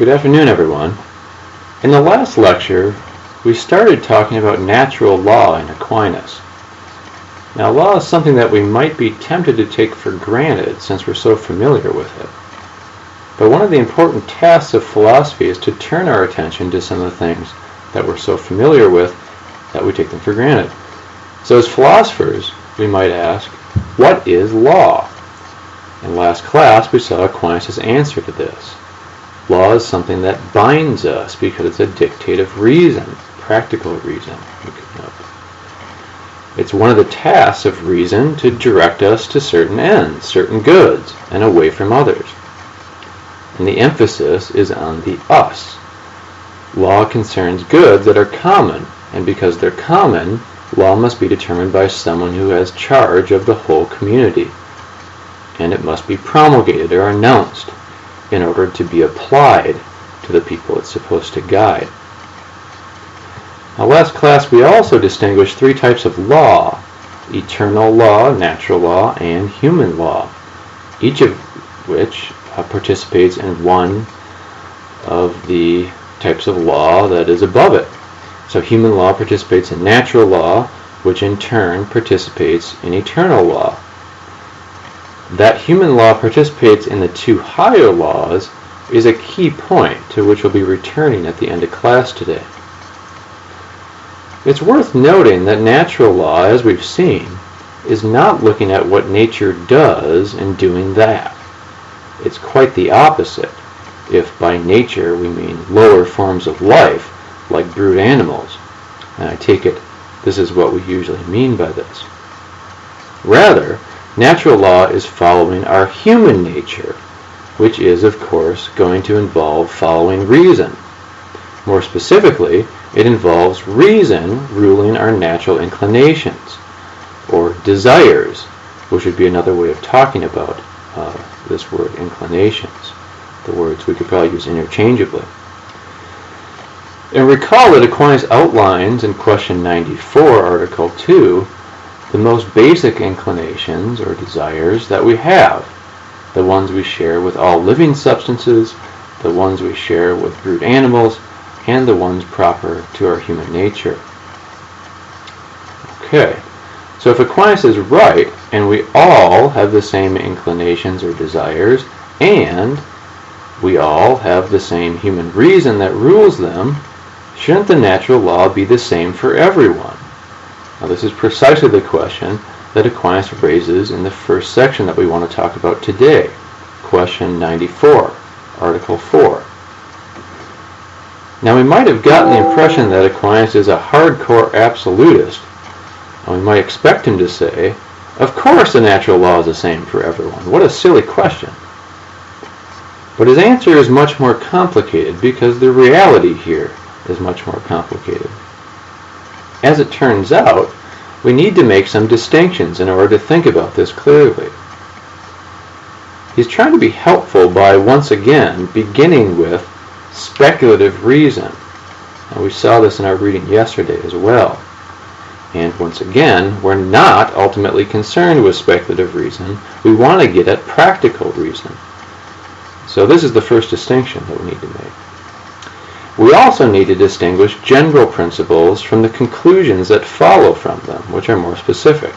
Good afternoon, everyone. In the last lecture, we started talking about natural law in Aquinas. Now, law is something that we might be tempted to take for granted since we're so familiar with it. But one of the important tasks of philosophy is to turn our attention to some of the things that we're so familiar with that we take them for granted. So as philosophers, we might ask, what is law? In last class, we saw Aquinas' answer to this. Law is something that binds us because it's a dictate of reason, practical reason, we could note. It's one of the tasks of reason to direct us to certain ends, certain goods, and away from others. And the emphasis is on the us. Law concerns goods that are common, and because they're common, law must be determined by someone who has charge of the whole community. And it must be promulgated or announced in order to be applied to the people it's supposed to guide. Now, last class we also distinguished three types of law: eternal law, natural law, and human law, each of which participates in one of the types of law that is above it. So human law participates in natural law, which in turn participates in eternal law. That human law participates in the two higher laws is a key point to which we'll be returning at the end of class today. It's worth noting that natural law, as we've seen, is not looking at what nature does in doing that. It's quite the opposite, if by nature we mean lower forms of life, like brute animals. And I take it this is what we usually mean by this. Rather, natural law is following our human nature, which is, of course, going to involve following reason. More specifically, it involves reason ruling our natural inclinations, or desires, which would be another way of talking about this word inclinations. The words we could probably use interchangeably. And recall that Aquinas outlines in question 94, Article 2, the most basic inclinations or desires that we have, the ones we share with all living substances, the ones we share with brute animals, and the ones proper to our human nature. Okay, so if Aquinas is right, and we all have the same inclinations or desires, and we all have the same human reason that rules them, shouldn't the natural law be the same for everyone? Now, this is precisely the question that Aquinas raises in the first section that we want to talk about today, question 94, Article 4. Now, we might have gotten the impression that Aquinas is a hardcore absolutist, and we might expect him to say, of course the natural law is the same for everyone. What a silly question. But his answer is much more complicated because the reality here is much more complicated. As it turns out, we need to make some distinctions in order to think about this clearly. He's trying to be helpful by once again beginning with speculative reason. And we saw this in our reading yesterday as well. And once again, we're not ultimately concerned with speculative reason. We want to get at practical reason. So this is the first distinction that we need to make. We also need to distinguish general principles from the conclusions that follow from them, which are more specific.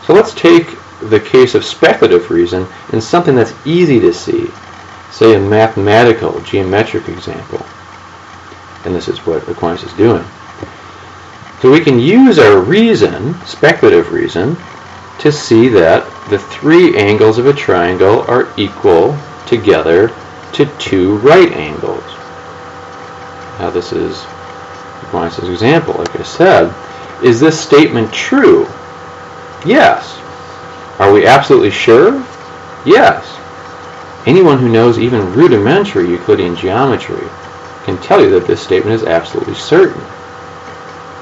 So let's take the case of speculative reason in something that's easy to see, say a mathematical, geometric example. And this is what Aquinas is doing. So we can use our reason, speculative reason, to see that the three angles of a triangle are equal together to two right angles. Now this is Aquinas' example. Like I said, is this statement true? Yes. Are we absolutely sure? Yes. Anyone who knows even rudimentary Euclidean geometry can tell you that this statement is absolutely certain.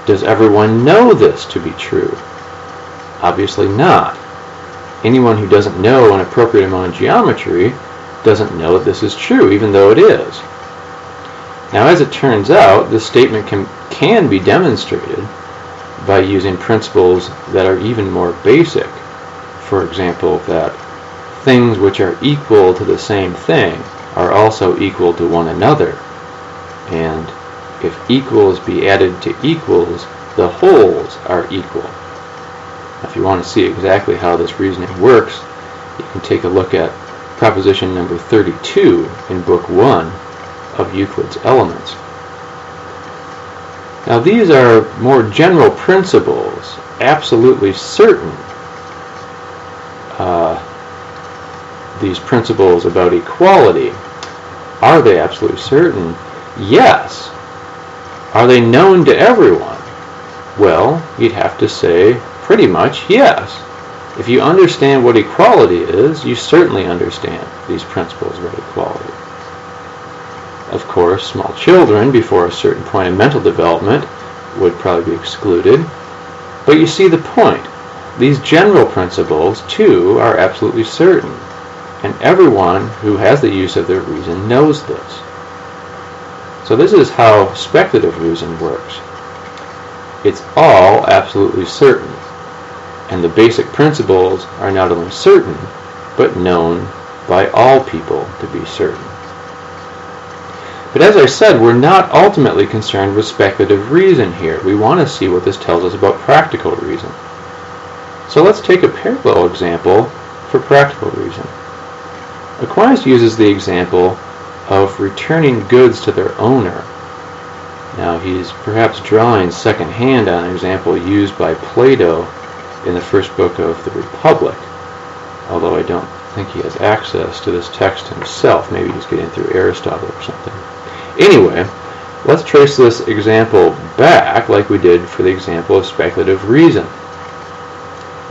Does everyone know this to be true? Obviously not. Anyone who doesn't know an appropriate amount of geometry doesn't know that this is true, even though it is. Now, as it turns out, this statement can be demonstrated by using principles that are even more basic. For example, that things which are equal to the same thing are also equal to one another. And if equals be added to equals, the wholes are equal. If you want to see exactly how this reasoning works, you can take a look at proposition number 32 in Book 1 of Euclid's Elements. Now these are more general principles, absolutely certain. These principles about equality, are they absolutely certain? Yes. Are they known to everyone? Well, you'd have to say pretty much yes. If you understand what equality is, you certainly understand these principles about equality. Of course, small children before a certain point in mental development would probably be excluded. But you see the point. These general principles, too, are absolutely certain. And everyone who has the use of their reason knows this. So this is how speculative reason works. It's all absolutely certain. And the basic principles are not only certain, but known by all people to be certain. But as I said, we're not ultimately concerned with speculative reason here. We want to see what this tells us about practical reason. So let's take a parallel example for practical reason. Aquinas uses the example of returning goods to their owner. Now he's perhaps drawing secondhand on an example used by Plato in the first book of the Republic, although I don't think he has access to this text himself. Maybe he's getting through Aristotle or something. Anyway, let's trace this example back like we did for the example of speculative reason.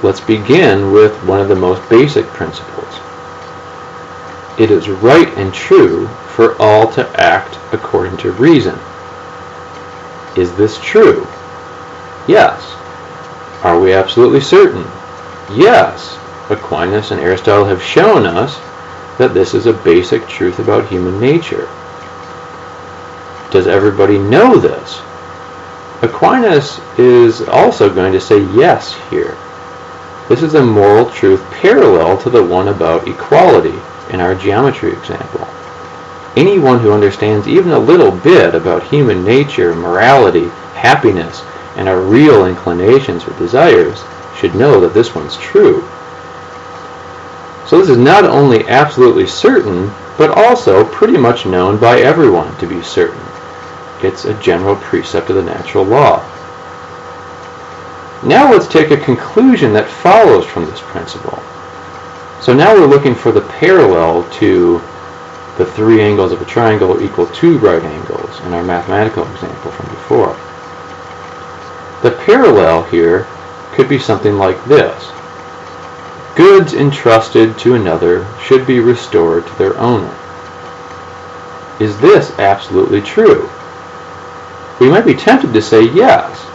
Let's begin with one of the most basic principles. It is right and true for all to act according to reason. Is this true? Yes. Are we absolutely certain? Yes. Aquinas and Aristotle have shown us that this is a basic truth about human nature. Does everybody know this? Aquinas is also going to say yes here. This is a moral truth parallel to the one about equality in our geometry example. Anyone who understands even a little bit about human nature, morality, happiness, and our real inclinations or desires should know that this one's true. So this is not only absolutely certain, but also pretty much known by everyone to be certain. It's a general precept of the natural law. Now let's take a conclusion that follows from this principle. So now we're looking for the parallel to the three angles of a triangle equal 2 right angles in our mathematical example from before. The parallel here could be something like this. Goods entrusted to another should be restored to their owner. Is this absolutely true? We might be tempted to say yes.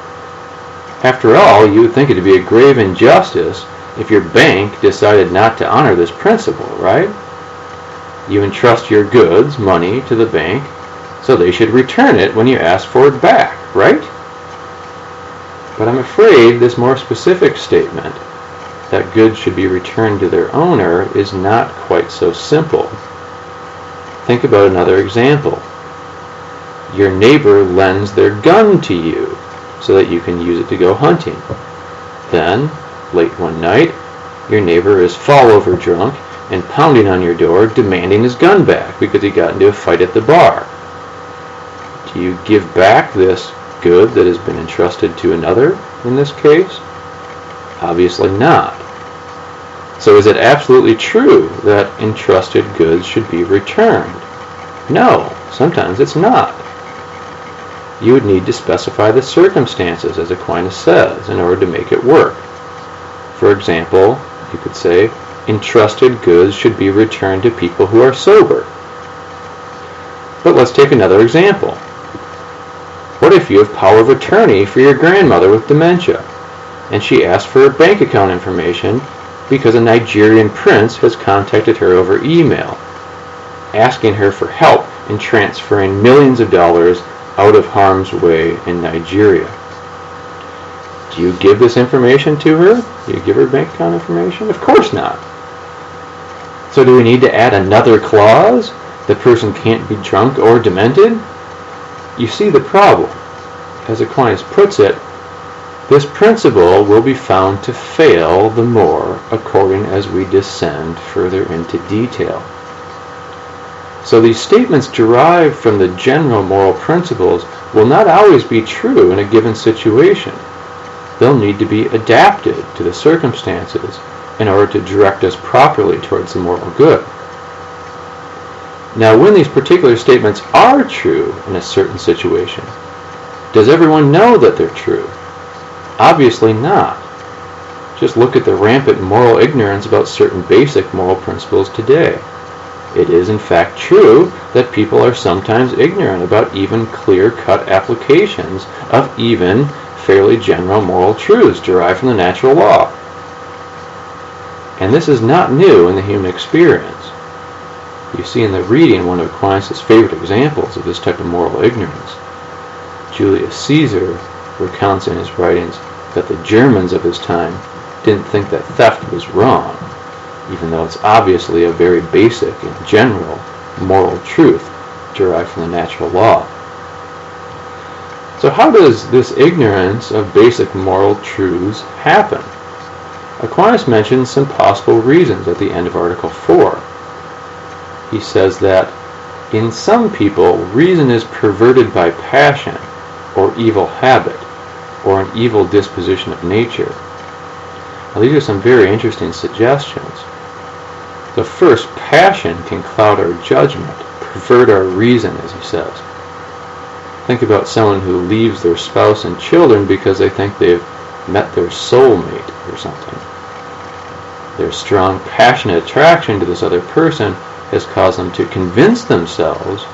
After all, you would think it to be a grave injustice if your bank decided not to honor this principle, right? You entrust your goods, money, to the bank, so they should return it when you ask for it back, right? But I'm afraid this more specific statement, that goods should be returned to their owner, is not quite so simple. Think about another example. Your neighbor lends their gun to you so that you can use it to go hunting. Then, late one night, your neighbor is fall over drunk and pounding on your door demanding his gun back because he got into a fight at the bar. Do you give back this good that has been entrusted to another in this case? Obviously not. So is it absolutely true that entrusted goods should be returned? No, sometimes it's not. You would need to specify the circumstances, as Aquinas says, in order to make it work. For example, you could say, entrusted goods should be returned to people who are sober. But let's take another example. What if you have power of attorney for your grandmother with dementia, and she asks for her bank account information because a Nigerian prince has contacted her over email, asking her for help in transferring millions of dollars out of harm's way in Nigeria? Do you give this information to her? Do you give her bank account information? Of course not. So do we need to add another clause The person can't be drunk or demented? You see the problem. As Aquinas puts it, this principle will be found to fail the more according as we descend further into detail. So these statements derived from the general moral principles will not always be true in a given situation. They'll need to be adapted to the circumstances in order to direct us properly towards the moral good. Now, when these particular statements are true in a certain situation, does everyone know that they're true? Obviously not. Just look at the rampant moral ignorance about certain basic moral principles today. It is in fact true that people are sometimes ignorant about even clear-cut applications of even fairly general moral truths derived from the natural law. And this is not new in the human experience. You see in the reading one of Aquinas' favorite examples of this type of moral ignorance. Julius Caesar recounts in his writings that the Germans of his time didn't think that theft was wrong, even though it's obviously a very basic and general moral truth derived from the natural law. So how does this ignorance of basic moral truths happen? Aquinas mentions some possible reasons at the end of Article 4. He says that in some people reason is perverted by passion or evil habit or an evil disposition of nature. Now, these are some very interesting suggestions. The first, passion can cloud our judgment, pervert our reason, as he says. Think about someone who leaves their spouse and children because they think they've met their soulmate or something. Their strong, passionate attraction to this other person has caused them to convince themselves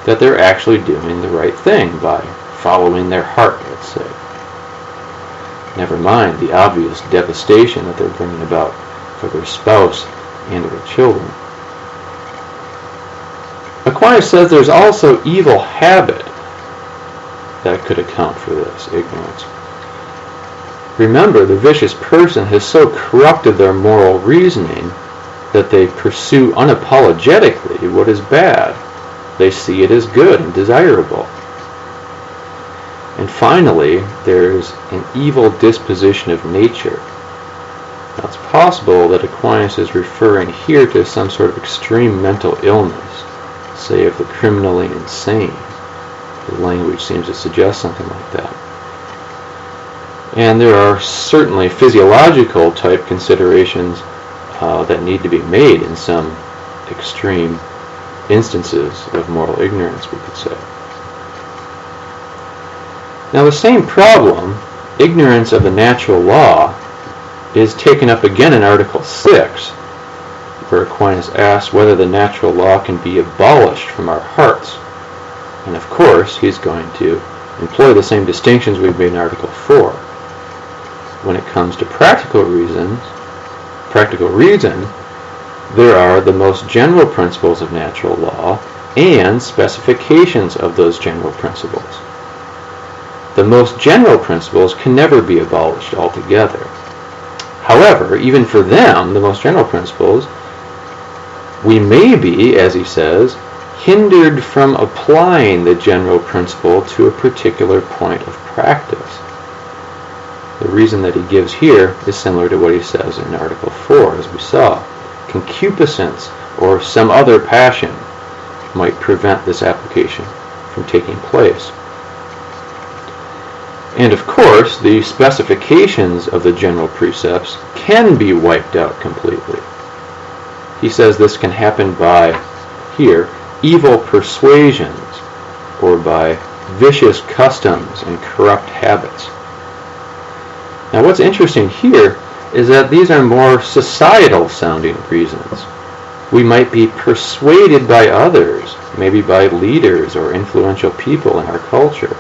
that they're actually doing the right thing by following their heart, let's say. Never mind the obvious devastation that they're bringing about for their spouse and their children. Aquinas says there's also evil habit that could account for this ignorance. Remember, the vicious person has so corrupted their moral reasoning that they pursue unapologetically what is bad. They see it as good and desirable. And finally, there's an evil disposition of nature. Now, it's possible that Aquinas is referring here to some sort of extreme mental illness, say of the criminally insane. The language seems to suggest something like that. And there are certainly physiological type considerations that need to be made in some extreme instances of moral ignorance, we could say. Now, the same problem, ignorance of the natural law, is taken up again in Article 6, where Aquinas asks whether the natural law can be abolished from our hearts. And of course, he's going to employ the same distinctions we've made in Article 4. When it comes to practical reason, there are the most general principles of natural law and specifications of those general principles. The most general principles can never be abolished altogether. However, even for them, the most general principles, we may be, as he says, hindered from applying the general principle to a particular point of practice. The reason that he gives here is similar to what he says in Article 4, as we saw. Concupiscence or some other passion might prevent this application from taking place. And of course, the specifications of the general precepts can be wiped out completely. He says this can happen by, here, evil persuasions, or by vicious customs and corrupt habits. Now, what's interesting here is that these are more societal sounding reasons. We might be persuaded by others, maybe by leaders or influential people in our culture,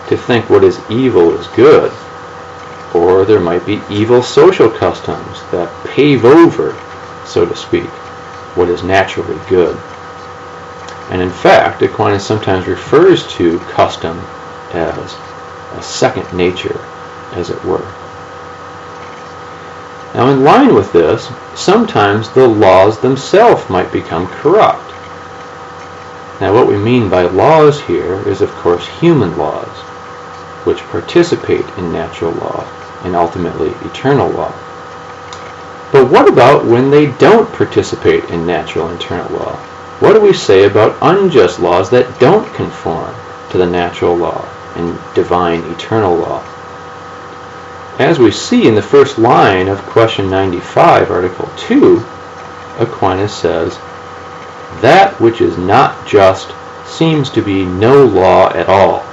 to think what is evil is good. Or there might be evil social customs that pave over, so to speak, what is naturally good. And in fact, Aquinas sometimes refers to custom as a second nature, as it were. Now, in line with this, sometimes the laws themselves might become corrupt. Now what we mean by laws here is of course human laws, which participate in natural law and ultimately eternal law. But what about when they don't participate in natural and eternal law? What do we say about unjust laws that don't conform to the natural law and divine eternal law? As we see in the first line of question 95, Article 2, Aquinas says, "That which is not just seems to be no law at all."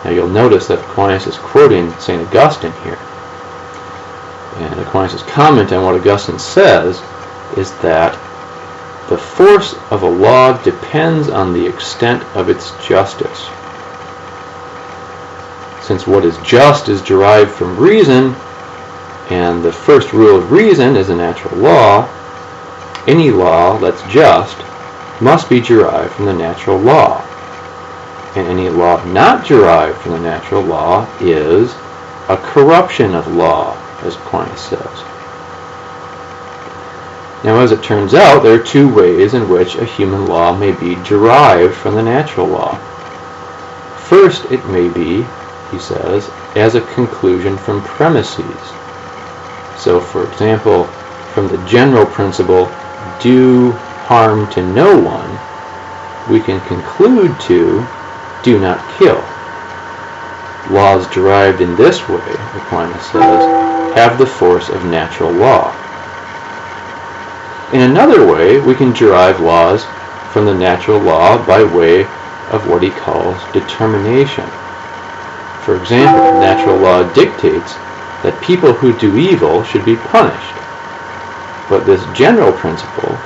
Now you'll notice that Aquinas is quoting St. Augustine here. And Aquinas' comment on what Augustine says is that the force of a law depends on the extent of its justice. Since what is just is derived from reason, and the first rule of reason is a natural law, any law that's just must be derived from the natural law. And any law not derived from the natural law is a corruption of law, as Aquinas says. Now, as it turns out, there are two ways in which a human law may be derived from the natural law. First, it may be, he says, as a conclusion from premises. So, for example, from the general principle, do harm to no one, we can conclude to do not kill. Laws derived in this way, Aquinas says, have the force of natural law. In another way, we can derive laws from the natural law by way of what he calls determination. For example, natural law dictates that people who do evil should be punished. But this general principle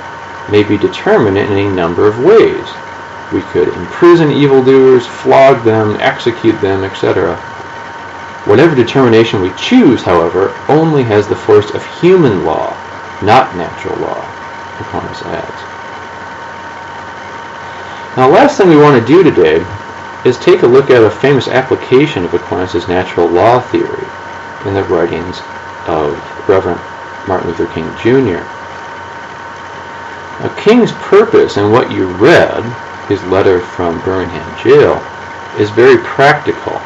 may be determined in any number of ways. We could imprison evildoers, flog them, execute them, etc. Whatever determination we choose, however, only has the force of human law, not natural law, Aquinas adds. Now, last thing we want to do today is take a look at a famous application of Aquinas' natural law theory in the writings of Reverend Martin Luther King Jr. Now, King's purpose in what you read, his letter from Birmingham jail, is very practical.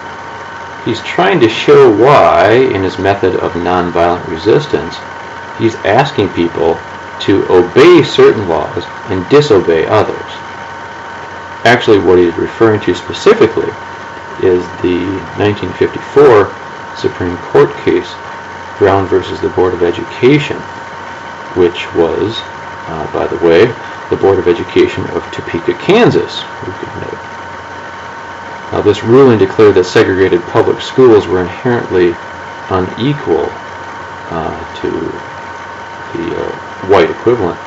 He's trying to show why, in his method of nonviolent resistance, he's asking people to obey certain laws and disobey others. Actually, what he's referring to specifically is the 1954 Supreme Court case, Brown versus the Board of Education, which was, by the way, the Board of Education of Topeka, Kansas, we could note. Now, this ruling declared that segregated public schools were inherently unequal to the white equivalent.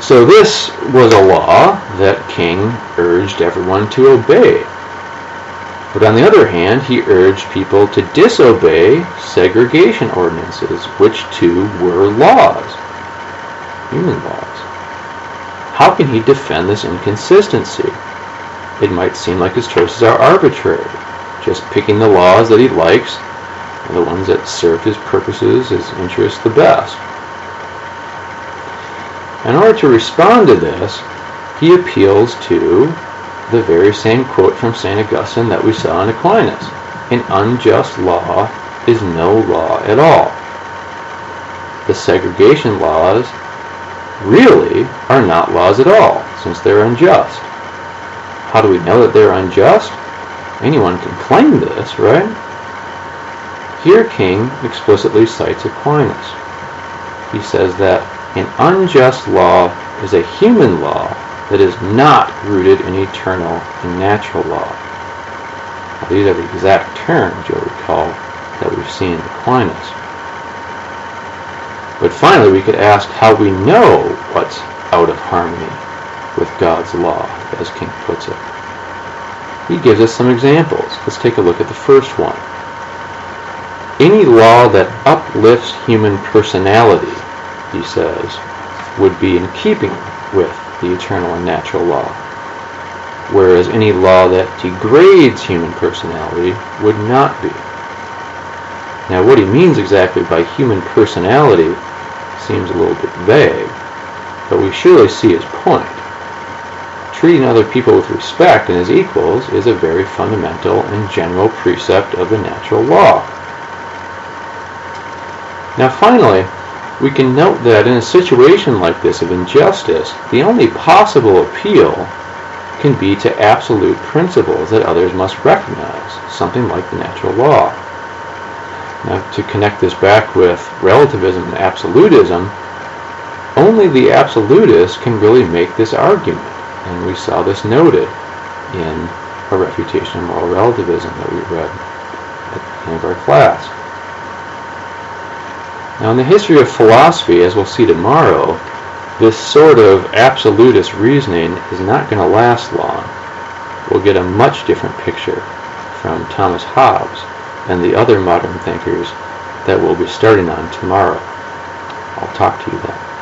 So this was a law that King urged everyone to obey. But on the other hand, he urged people to disobey segregation ordinances, which too were laws, human laws. How can he defend this inconsistency? It might seem like his choices are arbitrary, just picking the laws that he likes and the ones that serve his purposes, his interests the best. In order to respond to this, he appeals to the very same quote from St. Augustine that we saw in Aquinas. An unjust law is no law at all. The segregation laws really are not laws at all, since they're unjust. How do we know that they're unjust? Anyone can claim this, right? Here King explicitly cites Aquinas. He says that an unjust law is a human law that is not rooted in eternal and natural law. Now, these are the exact terms, you'll recall, that we've seen in Aquinas. But finally, we could ask how we know what's out of harmony with God's law, as King puts it. He gives us some examples. Let's take a look at the first one. Any law that uplifts human personality, he says, would be in keeping with the eternal and natural law, whereas any law that degrades human personality would not be. Now, what he means exactly by human personality seems a little bit vague, but we surely see his point. treating other people with respect and as equals is a very fundamental and general precept of the natural law. Now finally, we can note that in a situation like this of injustice, the only possible appeal can be to absolute principles that others must recognize, something like the natural law. Now, to connect this back with relativism and absolutism, only the absolutist can really make this argument, and we saw this noted in A Refutation of Moral Relativism that we read at the end of our class. Now, in the history of philosophy, as we'll see tomorrow, this sort of absolutist reasoning is not going to last long. We'll get a much different picture from Thomas Hobbes and the other modern thinkers that we'll be starting on tomorrow. I'll talk to you then.